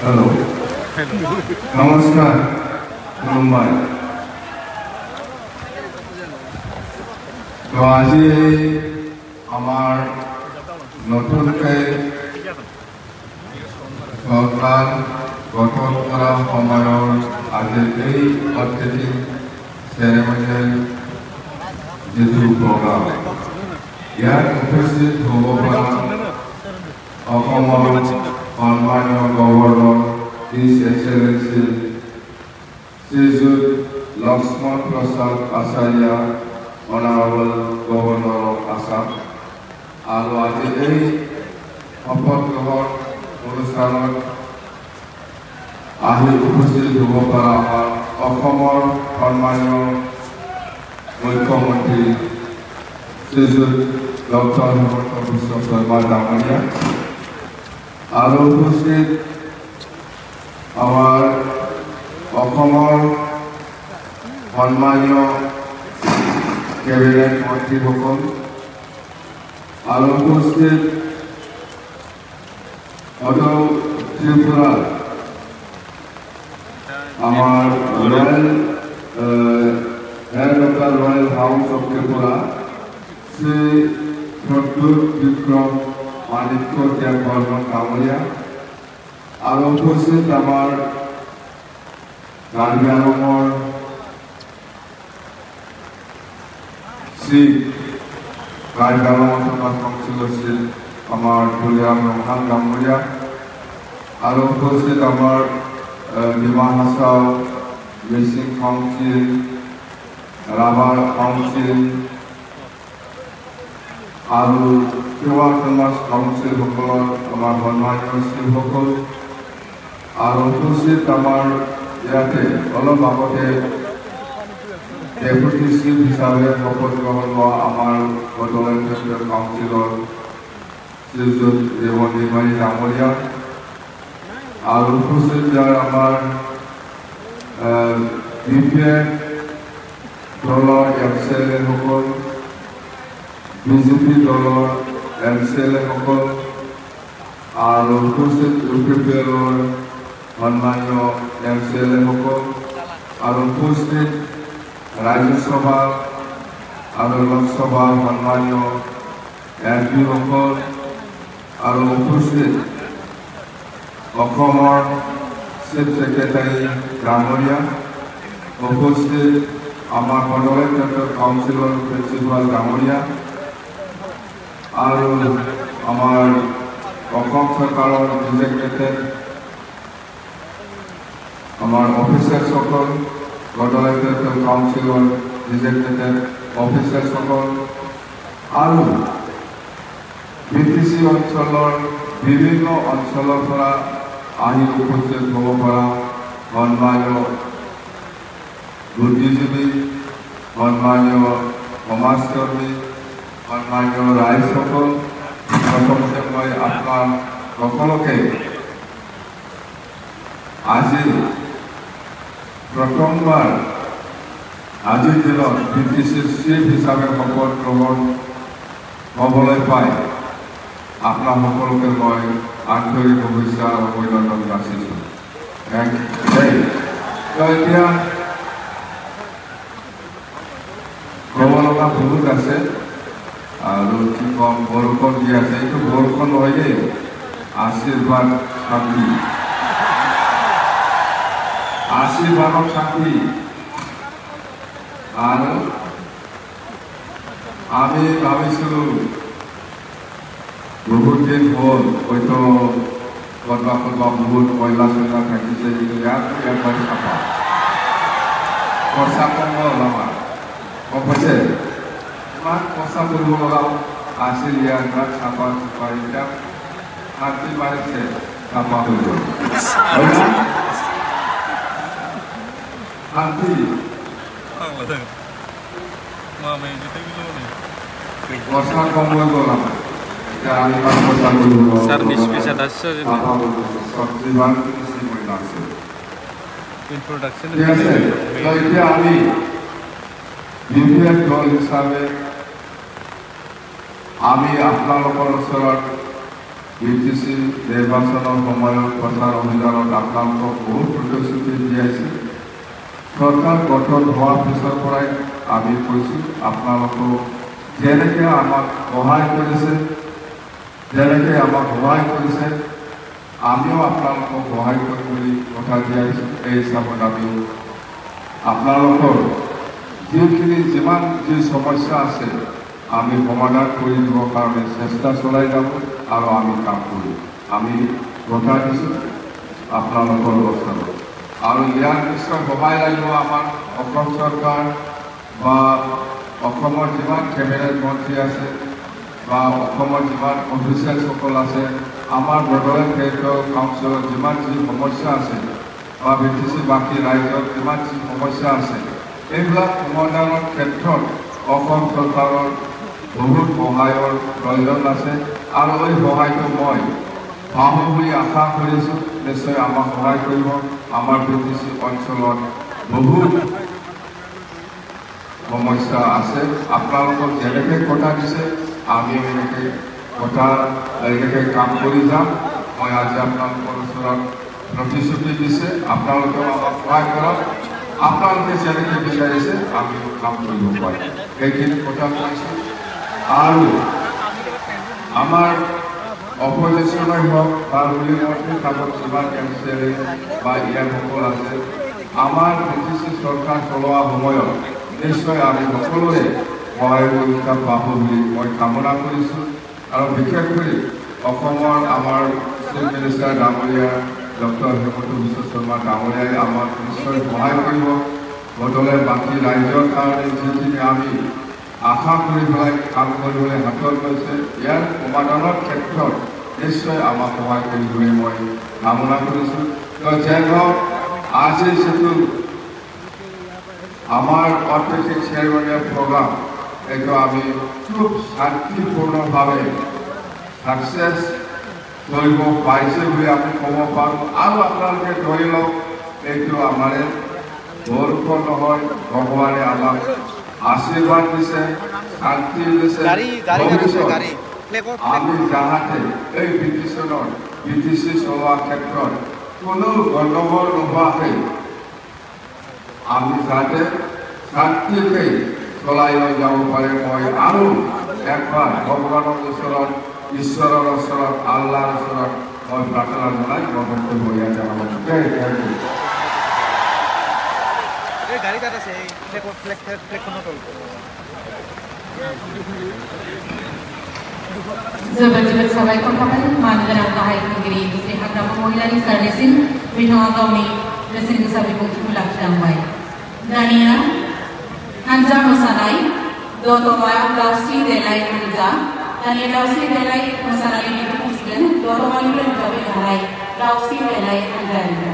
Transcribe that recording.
Hello, নমস্কাৰ, মুম্বাই। তো আজি আমাৰ নতুনকে সৰকাৰ গঠন কৰা সময়ৰ আজি এই অত্যধিক চেৰেমনিয়েল যিটো প্ৰগ্ৰাম ইয়াত উপস্থিত হ'ব পৰা অসমৰ সন্মানীয় governor His Excellency Srijut Lakshman Prasad Acharya, Honorable Governor of Assam, আৰু আজি এই শপত গ্ৰহণ অনুষ্ঠানত আহি উপস্থিত হ'ব পৰা আমাৰ অসমৰ সন্মানীয় মুখ্যমন্ত্ৰী শ্ৰীযুত ডক্টৰ হিমন্ত বিশ্ব শৰ্মা ডাঙৰীয়া, আৰু উপস্থিত আমাৰ অসমৰ সন্মানীয় কেবিনেট মন্ত্ৰীসকল, আৰু উপস্থিত ত্রিপুরা আমার royal head of the royal house of Tripura Shri Pradyot Bikram Manikya Deb Barman ডাঙরিয়া, আর উপস্থিত আমার কাৰ্বি আংলঙৰ শ্ৰী কাৰ্বি আংলং সমাজ কাউন্সিলৰ শ্ৰী আমাৰ তুলিয়াম ৰহমান ডাঙৰিয়া, আৰ উপস্থিত আমাৰ Dima Hasao Mising council, rubber council, আৰ সেৱা সমাজ কাউন্সিল সকলৰ আমাৰ সন্মানীয় শ্ৰীসকল, আর উপস্থিত আমার ইয়াতে অলপ আগতে ডেপুটি চিফ হিসাবে শপত গ্রহণ হওয়া আমার বড়োলেণ্ড চেণ্ট্ৰেল কাউন্সিলৰ শ্ৰীযুত ৰেৱন্ত নিৰ্মালী ডাঙৰীয়া, আৰু উপস্থিত ইয়াৰ আমাৰ BPF দলৰ MCLA সকল, BJP দলৰ MCLA সকল, আৰু উপস্থিত UPPLৰ সন্মানীয় MCLA সকল, আৰু উপস্থিত ৰাজ্যসভা আৰু লোকসভাৰ সন্মানীয় MP সকল, আৰু উপস্থিত অসমৰ চিফ সেক্ৰেটাৰি ডাঙৰিয়া, উপস্থিত আমাৰ বড়োলেণ্ড চেণ্ট্ৰেল কাউন্সিলৰ প্ৰিন্সিপাল ডাঙৰিয়া, আৰু আমাৰ অসম সৰকাৰেৰ ডিজিগনেটেড আমাৰ অফিসাৰ সকল, বড়োলেণ্ড চেণ্ট্ৰেল কাউন্সিলৰ ডিজিগনেটেড অফিসাৰ সকল, আৰু BTC অঞ্চলৰ বিভিন্ন অঞ্চলৰ পৰা আহি উপস্থিত হ'ব পৰা সন্মানীয় বুদ্ধিজীৱী, সন্মানীয় সমাজকৰ্মী, সন্মানীয় ৰাইজসকল, প্ৰথমতে মই আপোনাৰ সকলোকে আজি প্ৰথমবাৰ আজিৰ দিনত BTCৰ চিফ হিচাপে শপত গ্ৰহণ হ'বলৈ পাই আপনাৰ সকলকে মই আন্তৰিক শুভেচ্ছা আৰু অভিনন্দন যাচিছোঁ। এতিয়া ক'ব লগা বহুত আছে, আৰু কি ক'ম, বৰষুণ দি আছে, এইটো বৰষুণ নহয় দেই, আশীৰ্বাদ শান্তি, আশীৰ্বাদৰ শান্তি। আৰু আমি ভাবিছিলোঁ বহুত দিন হ'ল, হয়তো ক'ৰবাত বহুত ময়লা চয়লা থাকিছে, কিন্তু ইয়াতো একবাৰ চাফা, খৰচা কম হ'ল আমাৰ, গম পাইছে, ইমান খৰচা কৰিব লগাও আছিল, ইয়াৰ ইমান চাফা চাফা, এতিয়া শান্তি বাঢ়িছে, চাফা হৈ গ'ল, শান্তি খৰচা কম হৈ গ'ল আমাৰ। Sarnis bisa dasar ini. Introduction. Jadi আমি BPF দল হিসাবে আমি আপোনালোকৰ ওচৰত UTC নিৰ্বাচনৰ সময়ত প্ৰচাৰ অভিযানত আপোনালোকক বহুত প্ৰতিশ্ৰুতি দিয়াইছে চৰকাৰ গঠন হোৱাৰ পিছৰ পৰাই আমি কৈছোঁ আপোনালোকক যেনেকৈ আমাক সহায় কৰিছে আমিও আপোনালোকক সহায় কৰিম বুলি কথা দিয়াইছোঁ এই হিচাপত আমি আপোনালোকৰ যিমান যি সমস্যা আছে আমি সমাধান কৰি দিবৰ কাৰণে চেষ্টা চলাই যাব আৰু আমি কাম কৰিম আমি কথা দিছোঁ আপোনালোকৰ ওচৰত আৰু ইয়াৰ নিশ্চয় সহায় লাগিব আমাৰ অসম চৰকাৰ বা অসমৰ যিমান কেবিনেট মন্ত্ৰী আছে বা অসমৰ যিমান অফিচিয়েলসকল আছে আমাৰ বড়োলেণ্ড টেৰিটৰিয়েল কাউন্সিলত যিমান যি সমস্যা আছে বা BTC বাকী ৰাজ্যত যিমান যি সমস্যা আছে এইবিলাক সমাধানৰ ক্ষেত্ৰত অসম চৰকাৰৰ বহুত সহায়ৰ প্ৰয়োজন আছে আৰু এই সহায়টো মই পাওঁ বুলি আশা কৰিছোঁ নিশ্চয় আমাক সহায় কৰিব আমাৰ BTC অঞ্চলত বহুত সমস্যা আছে আপোনালোকক যেনেকৈ কথা দিছে আমি এনেকৈ কাম কৰি যাম মই আজি আপোনালোকৰ ওচৰত প্ৰতিশ্ৰুতি দিছে আপোনালোকেও আমাক সহায় কৰক আপোনালোকে যেনেকৈ বিচাৰিছে আমি কাম কৰিব পাৰিম সেইখিনি কথা কৈছোঁ আৰু আমাৰ অপজিশ্যনেই হওক বা ৰুলিং কাগজ যিমান MCLA বা ইয়াসকল আছে আমাৰ BTC চৰকাৰ চলোৱা সময়ত নিশ্চয় আমি সকলোৱে সহায় সুবিধা পাব বুলি মই কামনা কৰিছোঁ আৰু বিশেষকৈ অসমৰ আমাৰ চিফ মিনিষ্টাৰ ডাঙৰীয়া ডক্টৰ হিমন্ত বিশ্ব শৰ্মা ডাঙৰীয়াই আমাক নিশ্চয় সহায় কৰিব বড়োলেণ্ড বাকী ৰাজ্যৰ কাৰণে যিখিনি আমি আশা কৰি পেলাই কাম কৰিবলৈ হাতত লৈছে ইয়াৰ সমাধানৰ ক্ষেত্ৰত নিশ্চয় আমাক সহায় কৰিবলৈ মই কামনা কৰিছোঁ যে হওক আজি যিটো আমাৰ অৰ্থনৈতিক চেয়াৰমেনৰ প্ৰগ্ৰাম এইটো আমি খুব শান্তিপূৰ্ণভাৱে সাকচেছ কৰিব পাৰিছে বুলি আমি ক'ব পাৰোঁ আৰু আপোনালোকে ধৰি লওক এইটো আমাৰ বৰষুণ নহয় ভগৱানে আমাক আশীৰ্বাদ দিছে শান্তি দিছে আমি যাহাতে এই BTC চলোৱাৰ ক্ষেত্ৰত কোনো গণ্ডগোল নোহোৱাকৈ আমি যাতে শান্তিকৈ চলাই লৈ যাব পাৰে মই আৰু একবাৰ ভগৱানৰ ওচৰত ঈশ্বৰৰ ওচৰত আল্লাহৰ ওচৰত মই প্ৰাৰ্থনা জনাই মই বক্তব্য ইয়াত जोबोद साबायखर थाबाय मानगोनां गाहाय खुंगिरि श्री हाग्रामा महिलारि सारनिसिम बिथाङा गावनि बेसेन गोसा बिबुंथिखौ लाखिलांबाय दानिया हानजा मोसानाय दतमा दावस्रि देलाय हानजा दानिया दावस्रि देलाय मोसानायनि दिन्थिसिगोन दतमानिफ्राय नुजाबाय थानाय दावस्रि देलाय हानजानिफ्राय